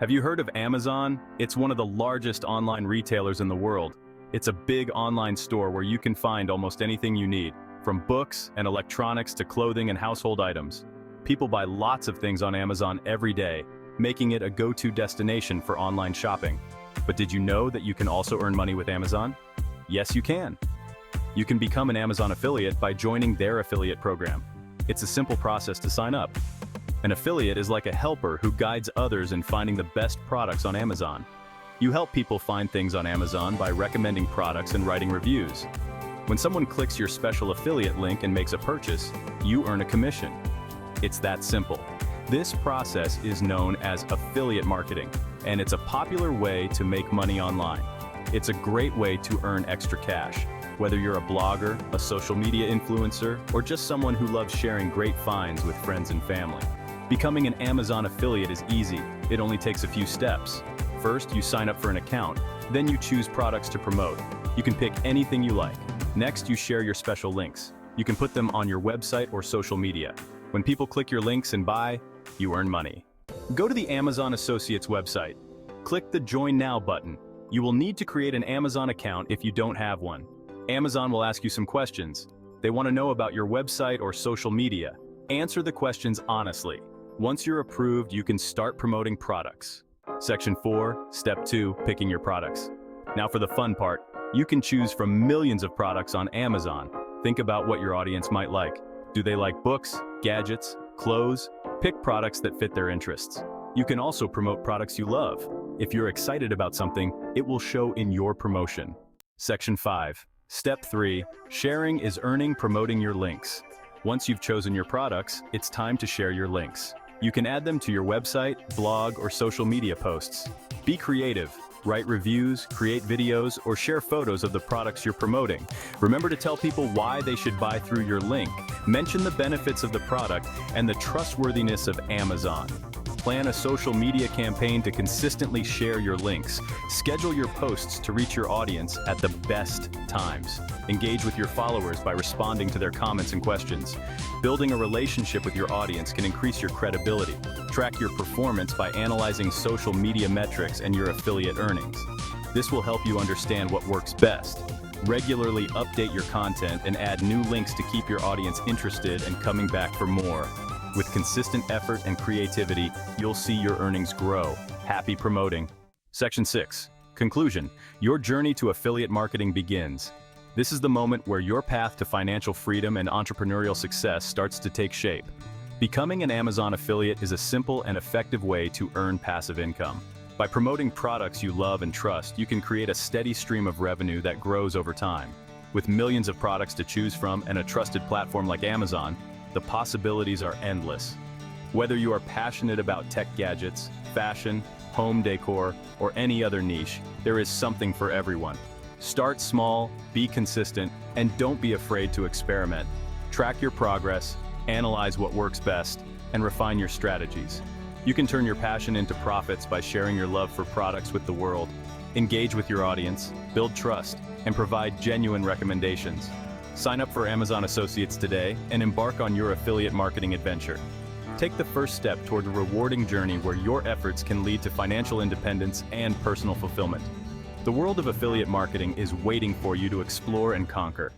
Have you heard of Amazon? It's one of the largest online retailers in the world. It's a big online store where you can find almost anything you need, from books and electronics to clothing and household items. People buy lots of things on Amazon every day, making it a go-to destination for online shopping. But did you know that you can also earn money with Amazon? Yes, you can. You can become an Amazon affiliate by joining their affiliate program. It's a simple process to sign up. An affiliate is like a helper who guides others in finding the best products on Amazon. You help people find things on Amazon by recommending products and writing reviews. When someone clicks your special affiliate link and makes a purchase, you earn a commission. It's that simple. This process is known as affiliate marketing, and it's a popular way to make money online. It's a great way to earn extra cash, whether you're a blogger, a social media influencer, or just someone who loves sharing great finds with friends and family. Becoming an Amazon affiliate is easy. It only takes a few steps. First, you sign up for an account. Then you choose products to promote. You can pick anything you like. Next, you share your special links. You can put them on your website or social media. When people click your links and buy, you earn money. Go to the Amazon Associates website. Click the Join Now button. You will need to create an Amazon account if you don't have one. Amazon will ask you some questions. They want to know about your website or social media. Answer the questions honestly. Once you're approved, you can start promoting products. Section 4, Step 2, Picking your products. Now for the fun part, you can choose from millions of products on Amazon. Think about what your audience might like. Do they like books, gadgets, clothes? Pick products that fit their interests. You can also promote products you love. If you're excited about something, it will show in your promotion. Section 5, Step 3, Sharing is earning promoting your links. Once you've chosen your products, it's time to share your links. You can add them to your website, blog, or social media posts. Be creative. Write reviews, create videos, or share photos of the products you're promoting. Remember to tell people why they should buy through your link. Mention the benefits of the product and the trustworthiness of Amazon. Plan a social media campaign to consistently share your links. Schedule your posts to reach your audience at the best times. Engage with your followers by responding to their comments and questions. Building a relationship with your audience can increase your credibility. Track your performance by analyzing social media metrics and your affiliate earnings. This will help you understand what works best. Regularly update your content and add new links to keep your audience interested and coming back for more. With consistent effort and creativity, you'll see your earnings grow. Happy promoting. Section 6. Conclusion. Your journey to affiliate marketing begins. This is the moment where your path to financial freedom and entrepreneurial success starts to take shape. Becoming an Amazon affiliate is a simple and effective way to earn passive income. By promoting products you love and trust, you can create a steady stream of revenue that grows over time. With millions of products to choose from and a trusted platform like Amazon, the possibilities are endless. Whether you are passionate about tech gadgets, fashion, home decor, or any other niche, there is something for everyone. Start small, be consistent, and don't be afraid to experiment. Track your progress, analyze what works best, and refine your strategies. You can turn your passion into profits by sharing your love for products with the world. Engage with your audience, build trust, and provide genuine recommendations. Sign up for Amazon Associates today and embark on your affiliate marketing adventure. Take the first step toward a rewarding journey where your efforts can lead to financial independence and personal fulfillment. The world of affiliate marketing is waiting for you to explore and conquer.